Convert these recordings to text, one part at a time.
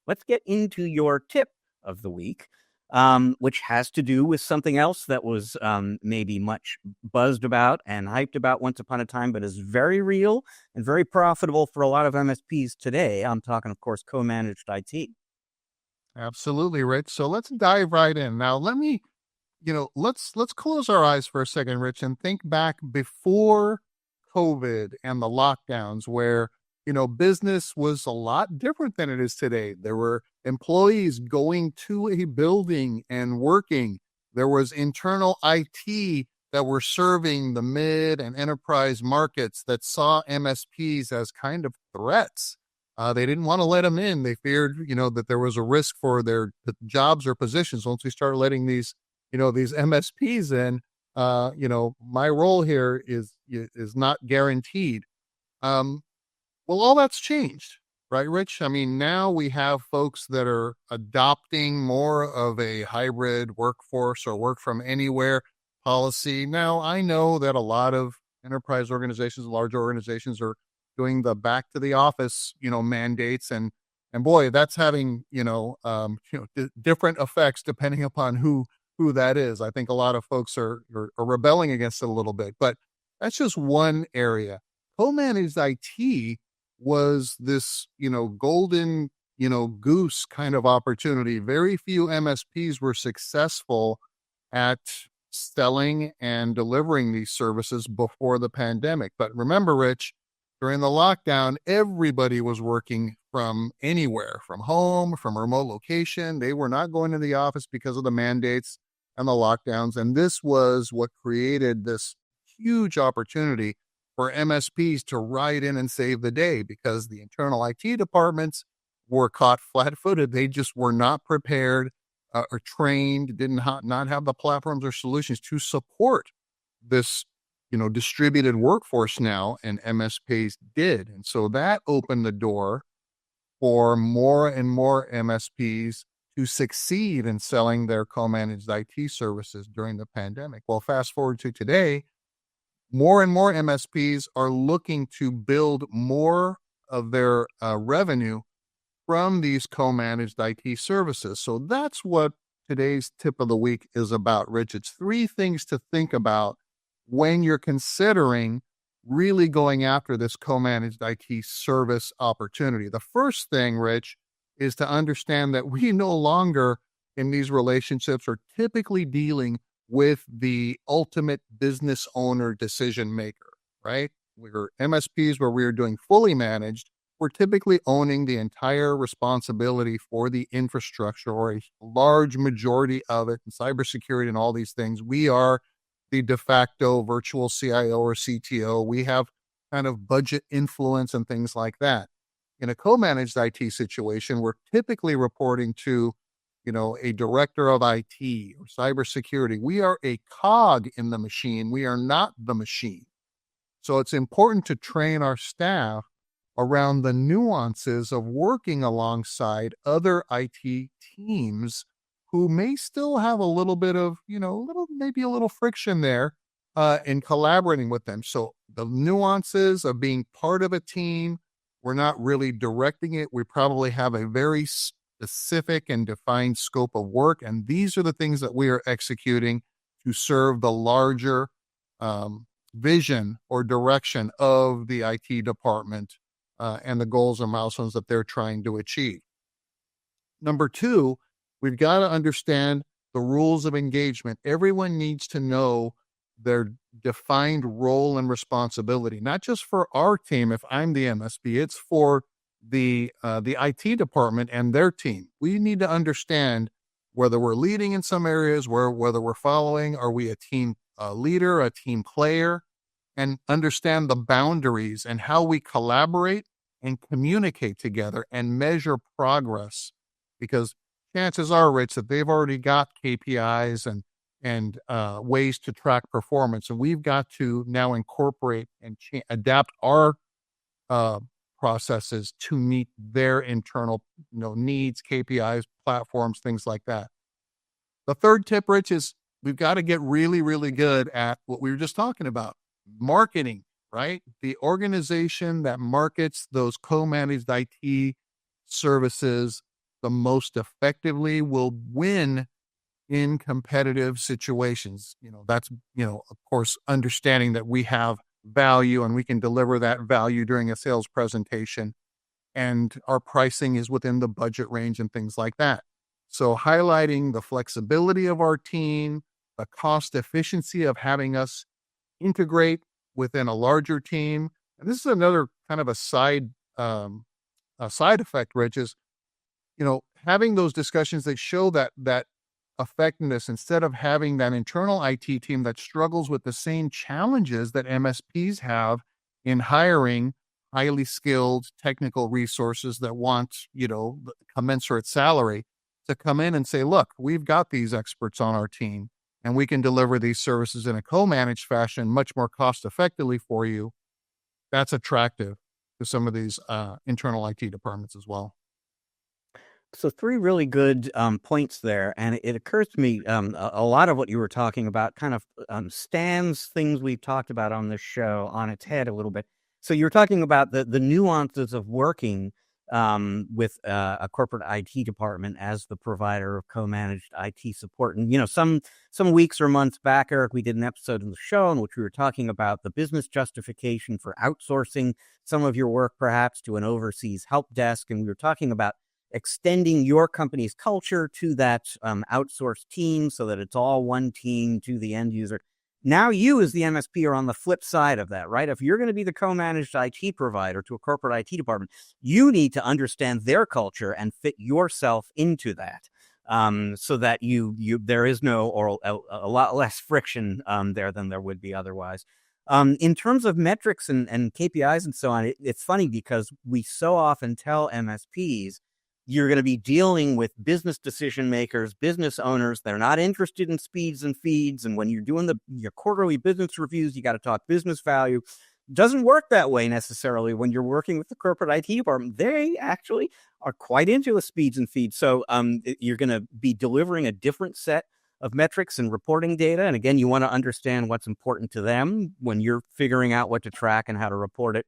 let's get into your tip of the week, which has to do with something else that was maybe much buzzed about and hyped about once upon a time, but is very real and very profitable for a lot of MSPs today. I'm talking, of course, co-managed IT. Absolutely, Rich. So let's dive right in. Now, let's close our eyes for a second, Rich, and think back before COVID and the lockdowns where, business was a lot different than it is today. There were employees going to a building and working. There was internal IT that were serving the mid and enterprise markets that saw MSPs as kind of threats. They didn't want to let them in. They feared, that there was a risk for their jobs or positions. Once we started letting these MSPs in, my role here is not guaranteed. Well, all that's changed, right, Rich? I mean, now we have folks that are adopting more of a hybrid workforce or work from anywhere policy. Now, I know that a lot of enterprise organizations, large organizations are doing the back to the office, mandates and boy, that's having, different effects depending upon who that is. I think a lot of folks are rebelling against it a little bit, but that's just one area. Co-managed IT was this, golden, goose kind of opportunity. Very few MSPs were successful at selling and delivering these services before the pandemic. But remember, Rich, during the lockdown, everybody was working from anywhere, from home, from a remote location. They were not going to the office because of the mandates and the lockdowns. And this was what created this huge opportunity for MSPs to ride in and save the day because the internal IT departments were caught flat-footed. They just were not prepared or trained, not have the platforms or solutions to support this, distributed workforce now, and MSPs did. And so that opened the door for more and more MSPs to succeed in selling their co-managed IT services during the pandemic. Well, fast forward to today, more and more MSPs are looking to build more of their revenue from these co-managed IT services. So that's what today's tip of the week is about, Rich. It's 3 things to think about when you're considering really going after this co-managed IT service opportunity. The first thing, Rich, is to understand that we no longer in these relationships are typically dealing with the ultimate business owner decision maker, right? We're MSPs where we are doing fully managed. We're typically owning the entire responsibility for the infrastructure or a large majority of it in cybersecurity and all these things. We are the de facto virtual CIO or CTO. We have kind of budget influence and things like that. In a co-managed IT situation, we're typically reporting to, a director of IT or cybersecurity. We are a cog in the machine. We are not the machine. So it's important to train our staff around the nuances of working alongside other IT teams who may still have a little bit of, maybe a little friction there in collaborating with them. So the nuances of being part of a team, we're not really directing it. We probably have a very specific and defined scope of work. And these are the things that we are executing to serve the larger vision or direction of the IT department and the goals and milestones that they're trying to achieve. Number 2, we've got to understand the rules of engagement. Everyone needs to know their defined role and responsibility, not just for our team. If I'm the MSP, it's for the IT department and their team. We need to understand whether we're leading in some areas, whether we're following, are we a team leader, a team player, and understand the boundaries and how we collaborate and communicate together and measure progress. Because chances are, Rich, that they've already got KPIs and ways to track performance, and we've got to now incorporate and adapt our processes to meet their internal, needs, KPIs, platforms, things like that. The third tip, Rich, is we've got to get really, really good at what we were just talking about, marketing, right? The organization that markets those co-managed IT services the most effectively will win in competitive situations. That's, of course, understanding that we have value and we can deliver that value during a sales presentation, and our pricing is within the budget range and things like that. So highlighting the flexibility of our team, the cost efficiency of having us integrate within a larger team. And this is another kind of a side effect, Rich, is, having those discussions that show that effectiveness, instead of having that internal IT team that struggles with the same challenges that MSPs have in hiring highly skilled technical resources that want, commensurate salary, to come in and say, look, we've got these experts on our team and we can deliver these services in a co-managed fashion much more cost effectively for you. That's attractive to some of these internal IT departments as well. So three really good points there, and it occurs to me a lot of what you were talking about kind of stands things we've talked about on this show on its head a little bit. So you were talking about the nuances of working with a corporate IT department as the provider of co-managed IT support. And some weeks or months back, Eric, we did an episode in the show in which we were talking about the business justification for outsourcing some of your work, perhaps to an overseas help desk, and we were talking about extending your company's culture to that outsourced team so that it's all one team to the end user. Now you as the MSP are on the flip side of that, right? If you're going to be the co-managed IT provider to a corporate IT department, you need to understand their culture and fit yourself into that, so that there is no, or a lot less friction there than there would be otherwise. In terms of metrics and KPIs and so on, it's funny because we so often tell MSPs, you're going to be dealing with business decision makers, business owners. They're not interested in speeds and feeds. And when you're doing your quarterly business reviews, you got to talk business value. Doesn't work that way necessarily when you're working with the corporate IT department. They actually are quite into the speeds and feeds. So you're going to be delivering a different set of metrics and reporting data. And again, you want to understand what's important to them when you're figuring out what to track and how to report it.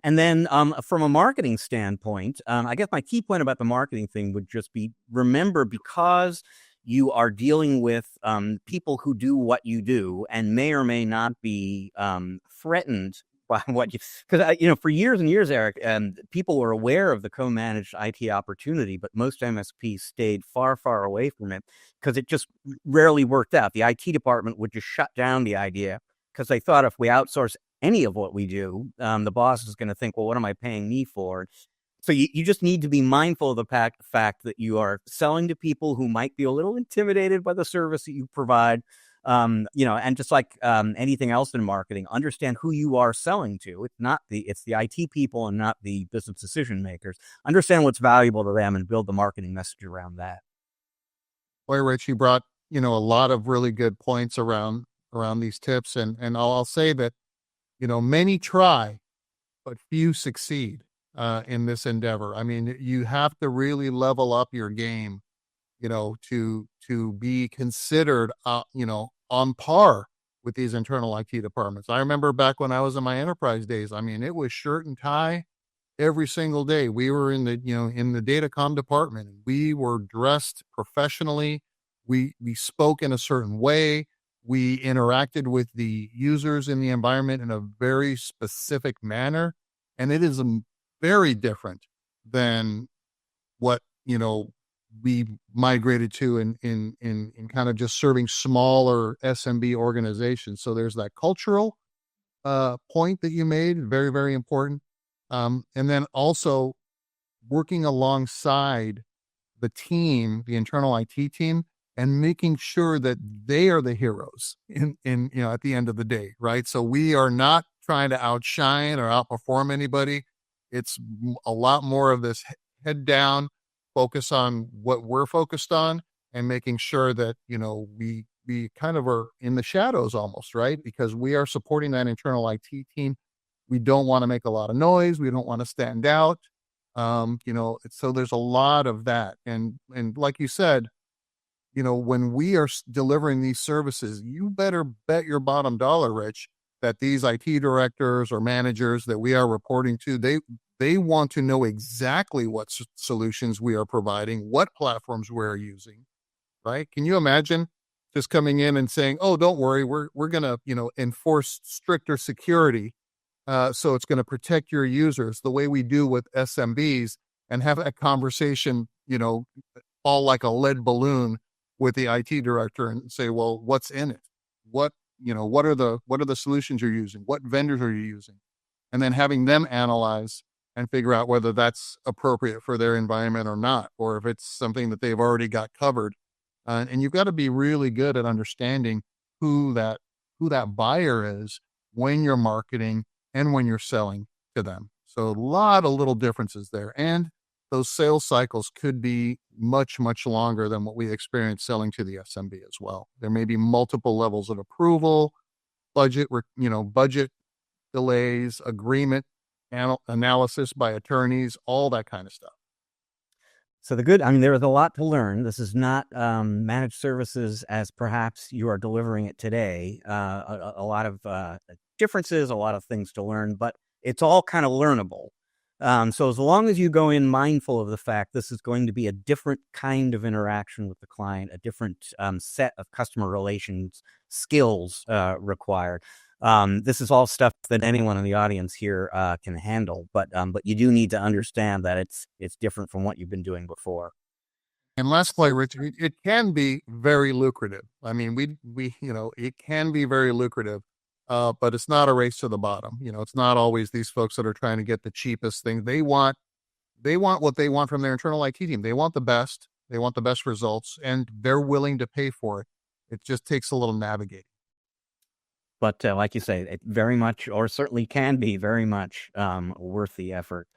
And then from a marketing standpoint, I guess my key point about the marketing thing would just be, remember, because you are dealing with people who do what you do and may or may not be threatened by what you, because, for years and years, Eric, people were aware of the co-managed IT opportunity, but most MSPs stayed far, far away from it because it just rarely worked out. The IT department would just shut down the idea because they thought if we outsource any of what we do, the boss is going to think, well, what am I paying me for? So you just need to be mindful of the fact that you are selling to people who might be a little intimidated by the service that you provide. And just like anything else in marketing, understand who you are selling to. It's the IT people and not the business decision makers. Understand what's valuable to them and build the marketing message around that. Boy, Rich, you brought, a lot of really good points around these tips. And I'll say that, many try, but few succeed in this endeavor. I mean, you have to really level up your game, to be considered, on par with these internal IT departments. I remember back when I was in my enterprise days, I mean, it was shirt and tie every single day. We were in the datacom department. We were dressed professionally. We spoke in a certain way. We interacted with the users in the environment in a very specific manner. And it is very different than what, we migrated to in kind of just serving smaller SMB organizations. So there's that cultural point that you made, very, very important. And then also working alongside the team, the internal IT team, and making sure that they are the heroes in at the end of the day, right? So we are not trying to outshine or outperform anybody. It's a lot more of this head down, focus on what we're focused on, and making sure that, we kind of are in the shadows almost, right? Because we are supporting that internal IT team. We don't want to make a lot of noise. We don't want to stand out. So there's a lot of that. And like you said, when we are delivering these services, you better bet your bottom dollar, Rich, that these IT directors or managers that we are reporting to, They want to know exactly what solutions we are providing, what platforms we're using, right? Can you imagine just coming in and saying, "Oh, don't worry, we're going to, enforce stricter security, so it's going to protect your users the way we do with SMBs," and have that conversation, fall like a lead balloon with the IT director and say, "Well, what's in it? What, what are the solutions you're using? What vendors are you using?" And then having them analyze and figure out whether that's appropriate for their environment or not, or if it's something that they've already got covered. And you've got to be really good at understanding who that who that buyer is when you're marketing and when you're selling to them. So a lot of little differences there. And those sales cycles could be much, much longer than what we experience selling to the SMB as well. There may be multiple levels of approval, budget delays, agreement analysis by attorneys, all that kind of stuff. So there is a lot to learn. This is not managed services as perhaps you are delivering it today. A lot of differences, a lot of things to learn, but it's all kind of learnable. So as long as you go in mindful of the fact this is going to be a different kind of interaction with the client, a different set of customer relations skills required. This is all stuff that anyone in the audience here can handle, but you do need to understand that it's different from what you've been doing before. And last point, Rich, it can be very lucrative. I mean, it can be very lucrative, but it's not a race to the bottom. It's not always these folks that are trying to get the cheapest thing. They want what they want from their internal IT team. They want the best. They want the best results, and they're willing to pay for it. It just takes a little navigating. But like you say, it very much, or certainly can be very much worth the effort.